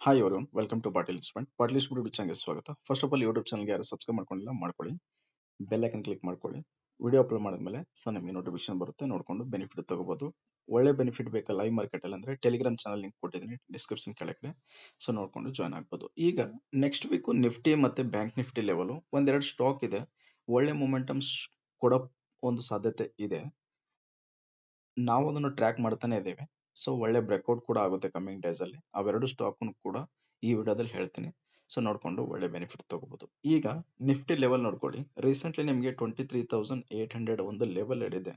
Hi ಅವರು welcome to Patil investment. Patil YouTube ಚಾನಲ್ಗೆ ಸ್ವಾಗತ. ಫಸ್ಟ್ ಆಫ್ ಆಲ್ ಯೂಟ್ಯೂಬ್ ಚಾನಲ್ಗೆ ಯಾರು ಸಬ್ಸ್ಕ್ರೈಬ್ ಮಾಡ್ಕೊಂಡಿಲ್ಲ ಮಾಡ್ಕೊಳ್ಳಿ, ಬೆಲ್ ಐಕನ್ ಕ್ಲಿಕ್ ಮಾಡ್ಕೊಳ್ಳಿ. ವಿಡಿಯೋ ಅಪ್ಲೋಡ್ ಮಾಡಿದ್ಮೇಲೆ ನಿಮಗೆ ನೋಟಿಫಿಕೇಶನ್ ಬರುತ್ತೆ, ನೋಡ್ಕೊಂಡು ಬೆನಿಫಿಟ್ ತಗೋಬಹುದು. ಒಳ್ಳೆ ಬೆನಿಫಿಟ್ ಬೇಕಾ ಲೈವ್ ಮಾರ್ಕೆಟ್ ಅಲ್ಲಿ ಅಂದ್ರೆ ಟೆಲಿಗ್ರಾಮ್ ಚಾನಲ್ ಲಿಂಕ್ ಕೊಟ್ಟಿದ್ದೀನಿ ಡಿಸ್ಕ್ರಿಪ್ಷನ್ ಕೆಳಗಡೆ, ಸೊ ನೋಡ್ಕೊಂಡು ಜಾಯ್ನ್ ಆಗ್ಬೋದು. ಈಗ ನೆಕ್ಸ್ಟ್ ವೀಕ್ ನಿಫ್ಟಿ ಮತ್ತೆ ಬ್ಯಾಂಕ್ ನಿಫ್ಟಿ ಲೆವೆಲ್ ಒಂದೆರಡು ಸ್ಟಾಕ್ ಇದೆ, ಒಳ್ಳೆ ಮೊಮೆಂಟಮ್ಸ್ ಕೊಡೋ ಒಂದು ಸಾಧ್ಯತೆ ಇದೆ. ನಾವು ಅದನ್ನು ಟ್ರ್ಯಾಕ್ ಮಾಡ್ತಾನೆ ಇದ್ದೇವೆ. ಸೊ ಒಳ್ಳೆ ಬ್ರೇಕ್ಔಟ್ ಕೂಡ ಆಗುತ್ತೆ ಕಮಿಂಗ್ ಡೇಸ್ ಅಲ್ಲಿ. ಅವೆರಡು ಸ್ಟಾಕ್ ಕೂಡ ಈ ವಿಡಿಯೋದಲ್ಲಿ ಹೇಳ್ತೀನಿ, ಸೊ ನೋಡ್ಕೊಂಡು ಒಳ್ಳೆ ಬೆನಿಫಿಟ್ ತಗೋಬಹುದು. ಈಗ ನಿಫ್ಟಿ ಲೆವೆಲ್ ನೋಡ್ಕೊಳ್ಳಿ. ರೀಸೆಂಟ್ಲಿ ನಿಮಗೆ 23,800 ಒಂದು ಲೆವೆಲ್ ಹಿಡಿದೆ,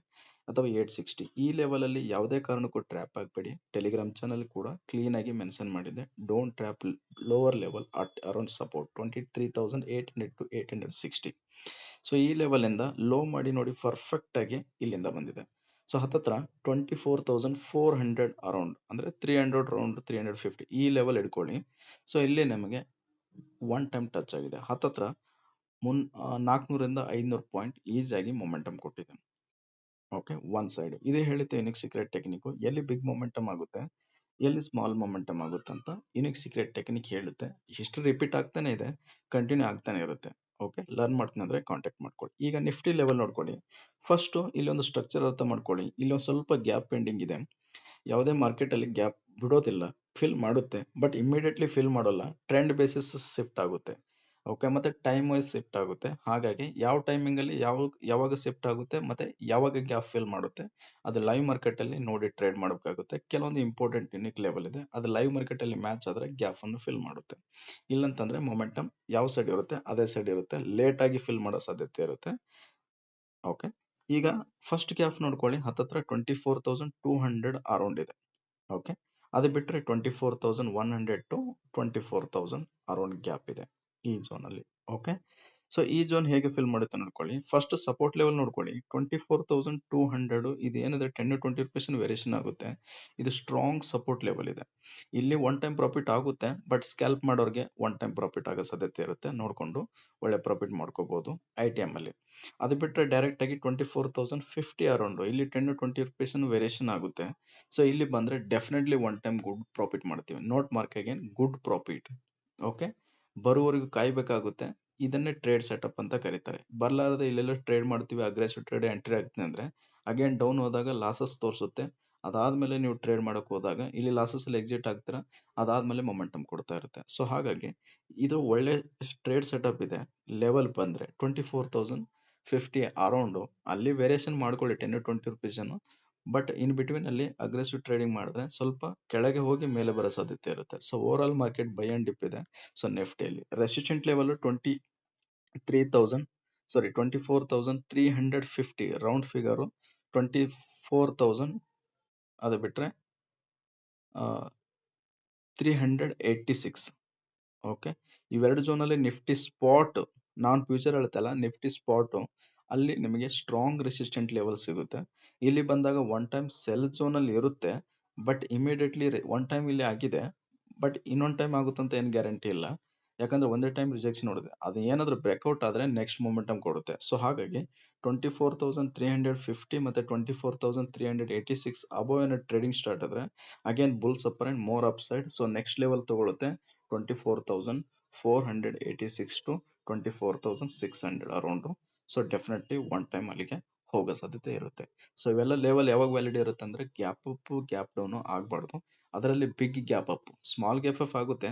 ಅಥವಾ 860. ಈ ಲೆವೆಲ್ ಅಲ್ಲಿ ಯಾವುದೇ ಕಾರಣಕ್ಕೂ ಟ್ರ್ಯಾಪ್ ಆಗಬೇಡಿ. ಟೆಲಿಗ್ರಾಮ್ ಚಾನಲ್ ಕೂಡ ಕ್ಲೀನ್ ಆಗಿ ಮೆನ್ಷನ್ ಮಾಡಿದೆ, don't trap lower level at around support 23,800 to 860. So ಈ ಲೆವೆಲ್ ಇಂದ ಲೋ ಮಾಡಿ ನೋಡಿ, ಪರ್ಫೆಕ್ಟ್ ಆಗಿ ಇಲ್ಲಿಂದ ಬಂದಿದೆ. ಸೊ ಹತ್ತತ್ರ 24,400 ಅರೌಂಡ್, ಅಂದ್ರೆ 300 ರೌಂಡ್ 350 ಈ ಲೆವೆಲ್ ಇಟ್ಕೊಳ್ಳಿ. ಸೊ ಇಲ್ಲಿ ನಮಗೆ ಒನ್ ಟೈಮ್ ಟಚ್ ಆಗಿದೆ. ಹತ್ತತ್ರ 400 500 ಪಾಯಿಂಟ್ ಈಸಿಯಾಗಿ ಮೊಮೆಂಟಮ್ ಕೊಟ್ಟಿದೆ. ಓಕೆ, ಒನ್ ಸೈಡ್ ಇದೇ ಹೇಳುತ್ತೆ ಯುನಿಕ್ ಸೀಕ್ರೆಟ್ ಟೆಕ್ನಿಕ್. ಎಲ್ಲಿ ಬಿಗ್ ಮೊಮೆಂಟಮ್ ಆಗುತ್ತೆ, ಎಲ್ಲಿ ಸ್ಮಾಲ್ ಮೊಮೆಂಟಮ್ ಆಗುತ್ತೆ ಅಂತ ಯುನಿಕ್ ಸೀಕ್ರೆಟ್ ಟೆಕ್ನಿಕ್ ಹೇಳುತ್ತೆ. ಹಿಸ್ಟ್ರಿ ರಿಪೀಟ್ ಆಗ್ತಾನೆ ಇದೆ, ಕಂಟಿನ್ಯೂ ಆಗ್ತಾನೆ ಇರುತ್ತೆ. ಓಕೆ, ಲರ್ನ್ ಮಾಡ್ತೀನಿ ಅಂದ್ರೆ ಕಾಂಟ್ಯಾಕ್ಟ್ ಮಾಡ್ಕೊಳ್ಳಿ. ಈಗ ನಿಫ್ಟಿ ಲೆವೆಲ್ ನೋಡ್ಕೊಳ್ಳಿ. ಫಸ್ಟ್ ಇಲ್ಲಿ ಒಂದು ಸ್ಟ್ರಕ್ಚರ್ ಅರ್ಥ ಮಾಡ್ಕೊಳ್ಳಿ. ಇಲ್ಲಿ ಒಂದು ಸ್ವಲ್ಪ ಗ್ಯಾಪ್ ಪೆಂಡಿಂಗ್ ಇದೆ. ಯಾವುದೇ ಮಾರ್ಕೆಟ್ ಅಲ್ಲಿ ಗ್ಯಾಪ್ ಬಿಡೋದಿಲ್ಲ, ಫಿಲ್ ಮಾಡುತ್ತೆ, ಬಟ್ ಇಮಿಡಿಯೇಟ್ಲಿ ಫಿಲ್ ಮಾಡೋಲ್ಲ. ಟ್ರೆಂಡ್ ಬೇಸಿಸ್ ಶಿಫ್ಟ್ ಆಗುತ್ತೆ. ಓಕೆ, ಮತ್ತೆ ಟೈಮ್ ವೈಸ್ ಶಿಫ್ಟ್ ಆಗುತ್ತೆ. ಹಾಗಾಗಿ ಯಾವ ಟೈಮಿಂಗ್ ಅಲ್ಲಿ ಯಾವಾಗ ಶಿಫ್ಟ್ ಆಗುತ್ತೆ ಮತ್ತೆ ಯಾವಾಗ ಗ್ಯಾಪ್ ಫಿಲ್ ಮಾಡುತ್ತೆ, ಅದು ಲೈವ್ ಮಾರ್ಕೆಟ್ ಅಲ್ಲಿ ನೋಡಿ ಟ್ರೇಡ್ ಮಾಡಬೇಕಾಗುತ್ತೆ. ಕೆಲವೊಂದು ಇಂಪಾರ್ಟೆಂಟ್ ಯುನಿಕ್ ಲೆವೆಲ್ ಇದೆ, ಅದು ಲೈವ್ ಮಾರ್ಕೆಟ್ ಅಲ್ಲಿ ಮ್ಯಾಚ್ ಆದ್ರೆ ಗ್ಯಾಪ್ ಅನ್ನು ಫಿಲ್ ಮಾಡುತ್ತೆ. ಇಲ್ಲಂತಂದ್ರೆ ಮೊಮೆಂಟಮ್ ಯಾವ ಸೈಡ್ ಇರುತ್ತೆ ಅದೇ ಸೈಡ್ ಇರುತ್ತೆ, ಲೇಟ್ ಆಗಿ ಫಿಲ್ ಮಾಡೋ ಸಾಧ್ಯತೆ ಇರುತ್ತೆ. ಓಕೆ, ಈಗ ಫಸ್ಟ್ ಗ್ಯಾಪ್ ನೋಡ್ಕೊಳ್ಳಿ. ಹತ್ತತ್ರ 24,200 ಅರೌಂಡ್ ಇದೆ. ಓಕೆ, ಅದು ಬಿಟ್ಟರೆ 24,100 ಟು 24,000 ಅರೌಂಡ್ ಗ್ಯಾಪ್ ಇದೆ ಈ ಝೋನ್ ಅಲ್ಲಿ. ಓಕೆ, ಸೊ ಈ ಝೋನ್ ಹೇಗೆ ಫಿಲ್ ಮಾಡುತ್ತೆ ನೋಡ್ಕೊಳ್ಳಿ. ಫಸ್ಟ್ ಸಪೋರ್ಟ್ ಲೆವೆಲ್ ನೋಡ್ಕೊಳ್ಳಿ. 24,200 ಇದು ಏನಿದೆ 10-20% ವೇರಿಯೇಷನ್ ಆಗುತ್ತೆ. ಇದು ಸ್ಟ್ರಾಂಗ್ ಸಪೋರ್ಟ್ ಲೆವೆಲ್ ಇದೆ. ಇಲ್ಲಿ ಒನ್ ಟೈಮ್ ಪ್ರಾಫಿಟ್ ಆಗುತ್ತೆ, ಬಟ್ ಸ್ಕ್ಯಾಲ್ಪ್ ಮಾಡೋರಿಗೆ ಒನ್ ಟೈಮ್ ಪ್ರಾಫಿಟ್ ಆಗೋ ಸಾಧ್ಯತೆ ಇರುತ್ತೆ. ನೋಡ್ಕೊಂಡು ಒಳ್ಳೆ ಪ್ರಾಫಿಟ್ ಮಾಡ್ಕೋಬಹುದು ITM ಅಲ್ಲಿ. ಅದು ಬಿಟ್ಟರೆ ಡೈರೆಕ್ಟ್ ಆಗಿ 24,050 ಅರೌಂಡ್, ಇಲ್ಲಿ 10-20% ವೇರಿಯೇಷನ್ ಆಗುತ್ತೆ. ಸೊ ಇಲ್ಲಿ ಬಂದ್ರೆ definitely one time good profit ಮಾಡ್ತೀವಿ. Note mark again good profit. Okay, ಬರುವವರೆಗೂ ಕಾಯ್ಬೇಕಾಗುತ್ತೆ. ಇದನ್ನೇ ಟ್ರೇಡ್ ಸೆಟಪ್ ಅಂತ ಕರೀತಾರೆ. ಬರ್ಲಾರದೆ ಇಲ್ಲೆಲ್ಲ ಟ್ರೇಡ್ ಮಾಡ್ತೀವಿ, ಅಗ್ರೆಸಿವ್ ಟ್ರೇಡ್ ಎಂಟ್ರಿ ಆಗ್ತೀನಿ ಅಂದ್ರೆ ಅಗೇನ್ ಡೌನ್ ಹೋದಾಗ ಲಾಸಸ್ ತೋರಿಸುತ್ತೆ. ಅದಾದ್ಮೇಲೆ ನೀವು ಟ್ರೇಡ್ ಮಾಡಕ್ ಹೋದಾಗ ಇಲ್ಲಿ ಲಾಸಸ್ ಅಲ್ಲಿ ಎಕ್ಸಿಟ್ ಆಗ್ತೀರಾ, ಅದಾದ್ಮೇಲೆ ಮೊಮೆಂಟಮ್ ಕೊಡ್ತಾ ಇರುತ್ತೆ. ಸೊ ಹಾಗಾಗಿ ಇದು ಒಳ್ಳೆ ಟ್ರೇಡ್ ಸೆಟಪ್ ಇದೆ. ಲೆವೆಲ್ ಬಂದ್ರೆ 24,050 ಅರೌಂಡ್, ಅಲ್ಲಿ ವೇರಿಯೇಷನ್ ಮಾಡ್ಕೊಳ್ಳಿ 10-20 ರುಪೀಸ್. ಬಟ್ ಇನ್ ಬಿಟ್ವೀನ್ ಅಲ್ಲಿ ಅಗ್ರೆಸಿವ್ ಟ್ರೇಡಿಂಗ್ ಮಾಡಿದ್ರೆ ಸ್ವಲ್ಪ ಕೆಳಗೆ ಹೋಗಿ ಮೇಲೆ ಬರೋ ಸಾಧ್ಯತೆ ಇರುತ್ತೆ. So overall market buy and dip ಇದೆ. ಸೊ ನಿಫ್ಟಿಯಲ್ಲಿ ರೆಸಿಸ್ಟೆಂಟ್ ಲೆವೆಲ್ 24,350 ರೌಂಡ್ ಫಿಗರ್, 24,000. ಅದು ಬಿಟ್ರೆ 386. ಓಕೆ, ಇವೆರಡು ಝೋನ್ ಅಲ್ಲಿ ನಿಫ್ಟಿ ಸ್ಪಾಟ್, ನಾನ್ ಫ್ಯೂಚರ್ ಹೇಳ್ತಲ್ಲ, ನಿಫ್ಟಿ ಸ್ಪಾಟ್ ಅಲ್ಲಿ ನಿಮಗೆ ಸ್ಟ್ರಾಂಗ್ ರೆಸಿಸ್ಟೆಂಟ್ ಲೆವೆಲ್ ಸಿಗುತ್ತೆ. ಇಲ್ಲಿ ಬಂದಾಗ ಒನ್ ಟೈಮ್ ಸೆಲ್ ಝೋನ್ ಅಲ್ಲಿ ಇರುತ್ತೆ, ಬಟ್ ಇಮಿಡಿಯೇಟ್ಲಿ ಒನ್ ಟೈಮ್ ಇಲ್ಲಿ ಆಗಿದೆ, ಬಟ್ ಇನ್ನೊಂದ್ ಟೈಮ್ ಆಗುತ್ತಂತ ಏನ್ ಗ್ಯಾರಂಟಿ ಇಲ್ಲ. ಯಾಕಂದ್ರೆ ಒಂದೇ ಟೈಮ್ ರಿಜೆಕ್ಷನ್ ನೋಡಿದೆ, ಅದು ಏನಾದ್ರೂ ಬ್ರೇಕ್ಔಟ್ ಆದ್ರೆ ನೆಕ್ಸ್ಟ್ ಮೊಮೆಂಟಮ್ ಕೊಡುತ್ತೆ. ಸೊ ಹಾಗಾಗಿ 24,350 ಮತ್ತೆ 24,386 ಅಬೋವ್ ಏನಾದ್ರು ಟ್ರೇಡಿಂಗ್ ಸ್ಟಾರ್ಟ್ ಆದ್ರೆ again Bulls upper and more up side. So next level ತಗೊಳುತ್ತೆ 24,486 to 24,600 around. So definitely one time ಅಲ್ಲಿಗೆ ಹೋಗೋ ಸಾಧ್ಯತೆ ಇರುತ್ತೆ. ಸೊ ಇವೆಲ್ಲ ಲೆವೆಲ್ ಯಾವಾಗ ವ್ಯಾಲಿಡ್ ಇರುತ್ತೆ ಅಂದ್ರೆ ಗ್ಯಾಪ್ ಅಪ್ ಗ್ಯಾಪ್ ಡೌನ್ ಆಗಬಾರ್ದು. ಅದರಲ್ಲಿ big gap up, small gap up ಆಗುತ್ತೆ,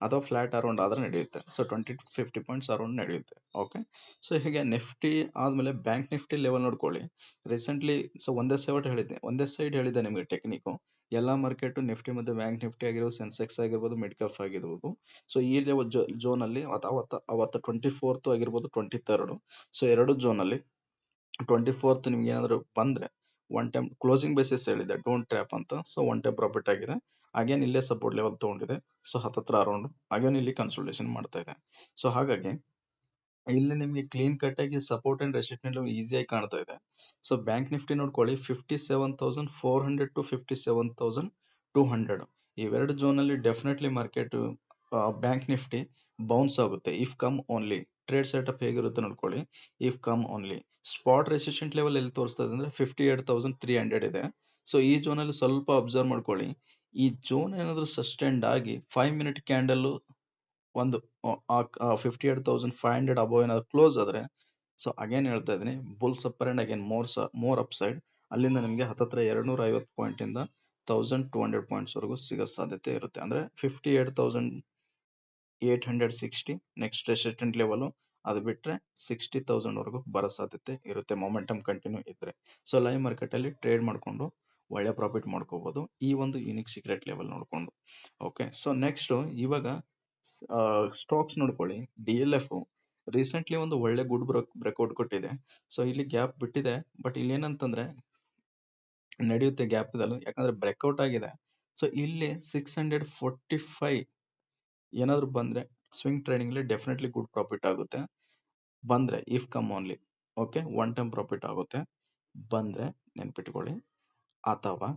ಅಥವಾ ಫ್ಲಾಟ್ ಅರೌಂಡ್ ಆದ್ರೆ ನಡೆಯುತ್ತೆ. ಸೊ 20-50 ಪಾಯಿಂಟ್ಸ್ ಅರೌಂಡ್ ನಡೆಯುತ್ತೆ. ಓಕೆ, ಸೊ ಹೀಗೆ ನಿಫ್ಟಿ ಆದ್ಮೇಲೆ ಬ್ಯಾಂಕ್ ನಿಫ್ಟಿ ಲೆವೆಲ್ ನೋಡ್ಕೊಳ್ಳಿ. ರೀಸೆಂಟ್ಲಿ ಸೊ ಒಂದೇ ಸೈಡ್ ಹೇಳಿದೆ ನಿಮಗೆ ಟೆಕ್ನಿಕ್. ಎಲ್ಲಾ ಮಾರ್ಕೆಟ್ ನಿಫ್ಟಿ ಮತ್ತೆ ಬ್ಯಾಂಕ್ ನಿಫ್ಟಿ ಆಗಿರ್ಬೋದು, ಸೆನ್ಸೆಕ್ಸ್ ಆಗಿರ್ಬೋದು, ಮಿಡ್ ಕ್ಯಾಪ್ ಆಗಿರ್ಬೋದು. ಸೊ ಈ ಲೆವೆಲ್ ಝೋನ್ ಅಲ್ಲಿ ಅವತ್ತು 24th ಆಗಿರ್ಬೋದು, 23rd. ಸೊ ಎರಡು ಝೋನ್ ಅಲ್ಲಿ 24th ನಿಮ್ಗೆ ಏನಾದ್ರು ಬಂದ್ರೆ ಒನ್ ಟೈಮ್ ಕ್ಲೋಸಿಂಗ್ ಬೇಸಿಸ್ ಹೇಳಿದೆ, ಡೋಂಟ್ ಟ್ರ್ಯಾಪ್ ಅಂತ. ಸೊ ಒನ್ ಟೈಮ್ ಪ್ರಾಫಿಟ್ ಆಗಿದೆ. ಅಗೇನ್ ಇಲ್ಲೇ ಸಪೋರ್ಟ್ ಲೆವೆಲ್ ತಗೊಂಡಿದೆ. ಸೊ ಹತ್ತತ್ರ ಅರೌಂಡ್ ಅಗೇನ್ ಇಲ್ಲಿ ಕನ್ಸಲ್ಟೇಷನ್ ಮಾಡ್ತಾ ಇದೆ. ಸೊ ಹಾಗಾಗಿ ಇಲ್ಲಿ ನಿಮ್ಗೆ ಕ್ಲೀನ್ ಕಟ್ ಆಗಿ ಸಪೋರ್ಟ್ ಅಂಡ್ ರೆಸಿಸ್ಟೆಂಟ್ ಲೆವೆಲ್ ಈಸಿಯಾಗಿ ಕಾಣ್ತಾ ಇದೆ. ಸೊ ಬ್ಯಾಂಕ್ ನಿಫ್ಟಿ ನೋಡ್ಕೊಳ್ಳಿ. 57,400 to 57,200 ಇವೆರಡು ಝೋನ್ ಅಲ್ಲಿ definitely market bank Nifty bounce ಆಗುತ್ತೆ. If come only trade setup ಹೇಗಿರುತ್ತೆ ನೋಡ್ಕೊಳ್ಳಿ. If come only spot resistant level ಎಲ್ಲಿ ತೋರಿಸ್ತಾ ಇದೆ ಅಂದ್ರೆ 58,300 ಇದೆ. ಸೊ ಈ ಝೋನ್ ಅಲ್ಲಿ ಸ್ವಲ್ಪ ಅಬ್ಸರ್ವ್ ಮಾಡ್ಕೊಳ್ಳಿ. ಈ ಝೋನ್ ಏನಾದ್ರು ಸಸ್ಟೈನ್ಡ್ ಆಗಿ 5 ಮಿನಿಟ್ ಕ್ಯಾಂಡಲ್ ಒಂದು 58,500 ಅಬೌವ್ ಏನಾದ್ರು ಕ್ಲೋಸ್ ಆದ್ರೆ, ಸೊ ಅಗೇನ್ ಹೇಳ್ತಾ ಇದೀನಿ, Bulls upper and again more up side. ಅಲ್ಲಿಂದ ನಿಮಗೆ ಹತ್ತತ್ರ 250 ಪಾಯಿಂಟ್ ಇಂದ 1200 ಪಾಯಿಂಟ್ಸ್ ವರೆಗೂ ಸಿಗೋ ಸಾಧ್ಯತೆ ಇರುತ್ತೆ. ಅಂದ್ರೆ 58,860 ನೆಕ್ಸ್ಟ್ ರೆಸಿಸ್ಟೆಂಟ್ ಲೆವೆಲ್, ಅದು ಬಿಟ್ರೆ 60,000 ವರೆಗೂ ಬರೋ ಸಾಧ್ಯತೆ ಇರುತ್ತೆ ಮೊಮೆಂಟಮ್ ಕಂಟಿನ್ಯೂ ಇದ್ರೆ. ಸೊ ಲೈವ್ ಮಾರ್ಕೆಟ್ ಅಲ್ಲಿ ಟ್ರೇಡ್ ಮಾಡ್ಕೊಂಡು ಒಳ್ಳೆ ಪ್ರಾಫಿಟ್ ಮಾಡ್ಕೋಬಹುದು ಈ ಒಂದು ಯುನಿಕ್ ಸೀಕ್ರೆಟ್ ಲೆವೆಲ್ ನೋಡ್ಕೊಂಡು. ಓಕೆ, ಸೊ ನೆಕ್ಸ್ಟ್ ಇವಾಗ ಸ್ಟಾಕ್ಸ್ ನೋಡ್ಕೊಳ್ಳಿ. DLF ರೀಸೆಂಟ್ಲಿ ಒಂದು ಒಳ್ಳೆ ಗುಡ್ ಬ್ರೇಕ್ಔಟ್ ಕೊಟ್ಟಿದೆ. ಸೊ ಇಲ್ಲಿ ಗ್ಯಾಪ್ ಬಿಟ್ಟಿದೆ, ಬಟ್ ಇಲ್ಲಿ ಏನಂತಂದ್ರೆ ನಡೆಯುತ್ತೆ ಗ್ಯಾಪ್ ಇದಲ್ಲೂ, ಯಾಕಂದ್ರೆ ಬ್ರೇಕ್ಔಟ್ ಆಗಿದೆ. ಸೊ ಇಲ್ಲಿ 645 ಏನಾದ್ರು ಬಂದ್ರೆ ಸ್ವಿಂಗ್ ಟ್ರೇಡಿಂಗ್ ಅಲ್ಲಿ ಡೆಫಿನೆಟ್ಲಿ ಗುಡ್ ಪ್ರಾಫಿಟ್ ಆಗುತ್ತೆ. ಬಂದ್ರೆ if come only, okay, one time profit ಆಗುತ್ತೆ ಬಂದ್ರೆ ನೆನ್ಪಿಟ್ಕೊಳ್ಳಿ. ಅಥವಾ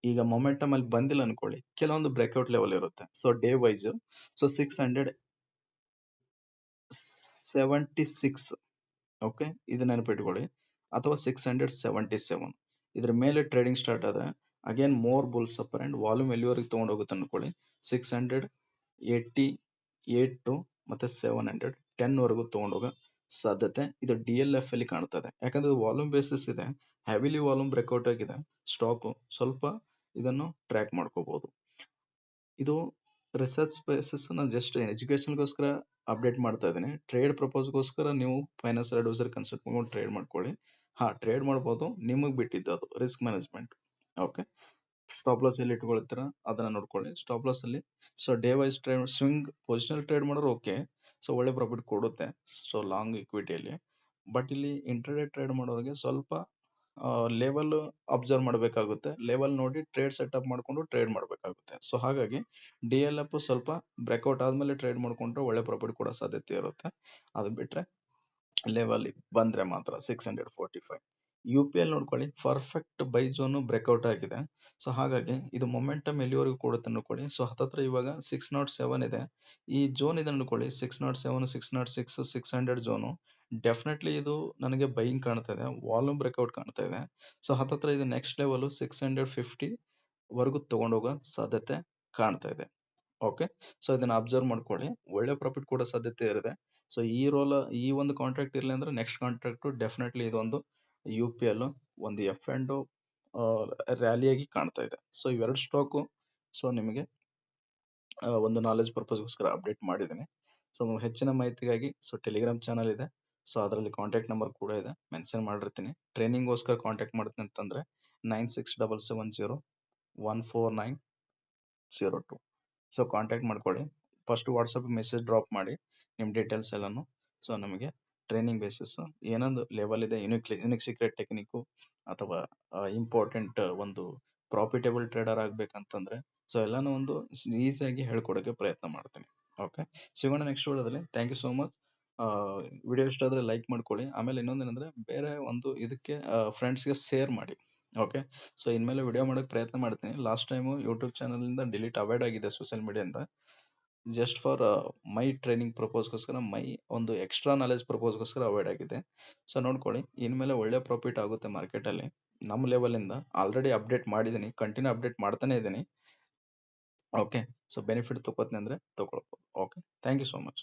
ಈಗ ಮೊಮೆಂಟಮ್ ಅಲ್ಲಿ ಬಂದಿಲ್ಲ ಅನ್ಕೊಳ್ಳಿ, ಕೆಲವೊಂದು ಬ್ರೇಕ್ಔಟ್ ಲೆವೆಲ್ ಇರುತ್ತೆ. So day wise, so 676, okay, ಇದು ನೆನಪಿಟ್ಕೊಳ್ಳಿ. ಅಥವಾ 677 ಇದ್ರ ಮೇಲೆ ಟ್ರೇಡಿಂಗ್ ಸ್ಟಾರ್ಟ್ ಆದ್ರೆ again more bulls upper and volume ಎಲ್ಲಿವರೆಗೆ ತಗೊಂಡು ಹೋಗುತ್ತೆ ಅನ್ಕೊಳ್ಳಿ, 688 ಮತ್ತೆ 710 ವರೆಗೂ ತಗೊಂಡೋಗೋ ಸಾಧ್ಯತೆ ಇದು DLF ಅಲ್ಲಿ ಕಾಣ್ತದೆ. ಯಾಕಂದ್ರೆ ವಾಲ್ಯೂಮ್ ಬೇಸಿಸ್ ಇದೆ, ಹೆವಿಲಿ ವಾಲ್ಯೂಮ್ ಬ್ರೇಕ್ಔಟ್ ಆಗಿದೆ ಸ್ಟಾಕ್, ಸ್ವಲ್ಪ ಇದನ್ನು ಟ್ರ್ಯಾಕ್ ಮಾಡ್ಕೋಬಹುದು. ಇದು ರಿಸರ್ಚ್ ಬೇಸಿಸ್ ನಾನು ಜಸ್ಟ್ ಎಜುಕೇಶನ್ಗೋಸ್ಕರ ಅಪ್ಡೇಟ್ ಮಾಡ್ತಾ ಇದ್ದೀನಿ. ಟ್ರೇಡ್ ಪ್ರಪೋಸ್ಗೋಸ್ಕರ ನೀವು ಫೈನಾನ್ಸಿಯಲ್ ಅಡ್ವೈಸರ್ ಕನ್ಸಲ್ಟ್ ಮಾಡ್ಕೊಂಡು ಟ್ರೇಡ್ ಮಾಡ್ಕೊಳ್ಳಿ. ಟ್ರೇಡ್ ಮಾಡ್ಬೋದು, ನಿಮಗೆ ಬಿಟ್ಟಿದ್ದು ಅದು risk management. Okay, stop loss ಎಲ್ಲಿ ಇಟ್ಕೊಳ್ತೀರಾ ಅದನ್ನ ನೋಡ್ಕೊಳ್ಳಿ. ಸ್ಟಾಪ್ ಲಾಸ್ ಅಲ್ಲಿ so day wise trade, swing positional trade ಮಾಡೋರು ಓಕೆ, ಸೊ ಒಳ್ಳೆ ಪ್ರಾಫಿಟ್ ಕೊಡುತ್ತೆ ಸೊ ಲಾಂಗ್ ಇಕ್ವಿಟಿಯಲ್ಲಿ. ಬಟ್ ಇಲ್ಲಿ ಇಂಟರ್ಡೇ ಟ್ರೇಡ್ ಮಾಡೋರಿಗೆ ಸ್ವಲ್ಪ ಲೆವೆಲ್ ಅಬ್ಸರ್ವ್ ಮಾಡಬೇಕಾಗುತ್ತೆ. ಲೆವೆಲ್ ನೋಡಿ ಟ್ರೇಡ್ ಸೆಟಪ್ ಮಾಡ್ಕೊಂಡು ಟ್ರೇಡ್ ಮಾಡಬೇಕಾಗುತ್ತೆ. ಸೊ ಹಾಗಾಗಿ DLF ಸ್ವಲ್ಪ ಬ್ರೇಕ್ಔಟ್ ಆದ್ಮೇಲೆ ಟ್ರೇಡ್ ಮಾಡ್ಕೊಂಡ್ರೆ ಒಳ್ಳೆ ಪ್ರಾಫಿಟ್ ಕೊಡೋ ಸಾಧ್ಯತೆ ಇರುತ್ತೆ. ಅದು ಬಿಟ್ರೆ ಲೆವೆಲ್ ಬಂದ್ರೆ ಮಾತ್ರ 645. UPL ನೋಡ್ಕೊಳ್ಳಿ, ಪರ್ಫೆಕ್ಟ್ ಬೈ ಝೋನ್ ಬ್ರೇಕ್ಔಟ್ ಆಗಿದೆ. ಸೊ ಹಾಗಾಗಿ ಇದು ಮೊಮೆಂಟಮ್ ಎಲ್ಲಿವರೆಗೂ ಕೊಡುತ್ತೆ ನೋಡ್ಕೊಳ್ಳಿ. ಸೊ ಹತ್ತತ್ರ ಇವಾಗ 607 ಇದೆ. ಈ ಝೋನ್ ಇದೆ ನೋಡ್ಕೊಳ್ಳಿ, 607, 606, 600 ಝೋನು. ಡೆಫಿನೆಟ್ಲಿ ಇದು ನನಗೆ ಬೈಯಿಂಗ್ ಕಾಣ್ತಾ ಇದೆ, ವಾಲ್ಯೂಮ್ ಬ್ರೇಕ್ಔಟ್ ಕಾಣ್ತಾ ಇದೆ. ಸೊ ಹತ್ತತ್ರ ಇದು ನೆಕ್ಸ್ಟ್ ಲೆವೆಲ್ 650 ವರೆಗೂ ತಗೊಂಡೋಗೋ ಸಾಧ್ಯತೆ ಕಾಣ್ತಾ ಇದೆ. ಓಕೆ, ಸೊ ಇದನ್ನ ಅಬ್ಸರ್ವ್ ಮಾಡ್ಕೊಳ್ಳಿ, ಒಳ್ಳೆ ಪ್ರಾಫಿಟ್ ಕೊಡೋ ಸಾಧ್ಯತೆ ಇರುತ್ತೆ. ಸೊ ಈ ಒಂದು ಕಾಂಟ್ರಾಕ್ಟ್ ಇರಲಿ ಅಂದ್ರೆ ನೆಕ್ಸ್ಟ್ ಕಾಂಟ್ರಾಕ್ಟ್ ಡೆಫಿನೆಟ್ಲಿ ಇದೊಂದು UPL ಒಂದು ಎಫ್ ಅಂಡ್ ರ್ಯಾಲಿಯಾಗಿ ಕಾಣ್ತಾ ಇದೆ. ಸೊ ಇವೆರಡು ಸ್ಟಾಕು ಸೊ ನಿಮಗೆ ಒಂದು ನಾಲೆಜ್ ಪರ್ಪಸ್ಗೋಸ್ಕರ ಅಪ್ಡೇಟ್ ಮಾಡಿದ್ದೀನಿ. ಸೊ ಹೆಚ್ಚಿನ ಮಾಹಿತಿಗಾಗಿ ಸೊ ಟೆಲಿಗ್ರಾಮ್ ಚಾನಲ್ ಇದೆ, ಸೊ ಅದರಲ್ಲಿ ಕಾಂಟ್ಯಾಕ್ಟ್ ನಂಬರ್ ಕೂಡ ಇದೆ, ಮೆನ್ಷನ್ ಮಾಡಿರ್ತೀನಿ. ಟ್ರೈನಿಂಗ್ಗೋಸ್ಕರ ಕಾಂಟ್ಯಾಕ್ಟ್ ಮಾಡ್ತೀನಿ ಅಂತಂದ್ರೆ 9677014902. ಸೊ ಕಾಂಟ್ಯಾಕ್ಟ್ ಮಾಡ್ಕೊಳ್ಳಿ. ಫಸ್ಟ್ ವಾಟ್ಸಪ್ ಮೆಸೇಜ್ ಡ್ರಾಪ್ ಮಾಡಿ ನಿಮ್ಮ ಡೀಟೇಲ್ಸ್ ಎಲ್ಲಾನು. ಸೊ ನಮಗೆ ಟ್ರೈನಿಂಗ್ ಬೇಸಿಸ್ ಏನೊಂದು ಲೆವೆಲ್ ಇದೆ, ಯುನಿಕ್ ಸೀಕ್ರೆಟ್ ಟೆಕ್ನಿಕ್ ಅಥವಾ ಇಂಪಾರ್ಟೆಂಟ್ ಒಂದು ಪ್ರಾಫಿಟೇಬಲ್ ಟ್ರೇಡರ್ ಆಗ್ಬೇಕಂತಂದ್ರೆ ಸೊ ಎಲ್ಲಾನು ಒಂದು ಈಸಿಯಾಗಿ ಹೇಳ್ಕೊಡೋಕೆ ಪ್ರಯತ್ನ ಮಾಡ್ತೀನಿ. ಓಕೆ, ಸಿಗೋಣ ನೆಕ್ಸ್ಟ್ ವಿಡಿಯೋದಲ್ಲಿ. Thank you so much. Video ಇಷ್ಟ ಆದ್ರೆ ಲೈಕ್ ಮಾಡ್ಕೊಳ್ಳಿ. ಆಮೇಲೆ ಇನ್ನೊಂದೇನಂದ್ರೆ ಬೇರೆ ಒಂದು ಇದಕ್ಕೆ ಫ್ರೆಂಡ್ಸ್ಗೆ ಶೇರ್ ಮಾಡಿ. ಓಕೆ, ಸೊ ಇನ್ಮೇಲೆ ವಿಡಿಯೋ ಮಾಡೋಕೆ ಪ್ರಯತ್ನ ಮಾಡ್ತೀನಿ. ಲಾಸ್ಟ್ ಟೈಮು ಯೂಟ್ಯೂಬ್ ಚಾನಲ್ ಇಂದ ಡಿಲೀಟ್ ಅವಾಯ್ಡ್ ಆಗಿದೆ ಸೋಷಿಯಲ್ ಮೀಡಿಯಾದಿಂದ. ಜಸ್ಟ್ ಫಾರ್ ಮೈ ಟ್ರೈನಿಂಗ್ ಪ್ರಪೋಸ್ಗೋಸ್ಕರ, ಮೈ ಒಂದು ಎಕ್ಸ್ಟ್ರಾ ನಾಲೆಜ್ ಪ್ರಪೋಸ್ಗೋಸ್ಕರ ಅವಾಯ್ಡ್ ಆಗಿದೆ. ಸೊ ನೋಡ್ಕೊಳ್ಳಿ, ಇನ್ಮೇಲೆ ಒಳ್ಳೆ ಪ್ರಾಫಿಟ್ ಆಗುತ್ತೆ ಮಾರ್ಕೆಟ್ ಅಲ್ಲಿ. ನಮ್ಮ ಲೆವೆಲ್ ಇಂದ ಆಲ್ರೆಡಿ ಅಪ್ಡೇಟ್ ಮಾಡಿದ್ದೀನಿ, ಕಂಟಿನ್ಯೂ ಅಪ್ಡೇಟ್ ಮಾಡ್ತಾನೆ ಇದ್ದೀನಿ. ಓಕೆ, ಸೊ ಬೆನಿಫಿಟ್ ತಗೋತೀನಿ ಅಂದ್ರೆ ತಗೊಳ್ಬೋದು. Okay, thank you so much.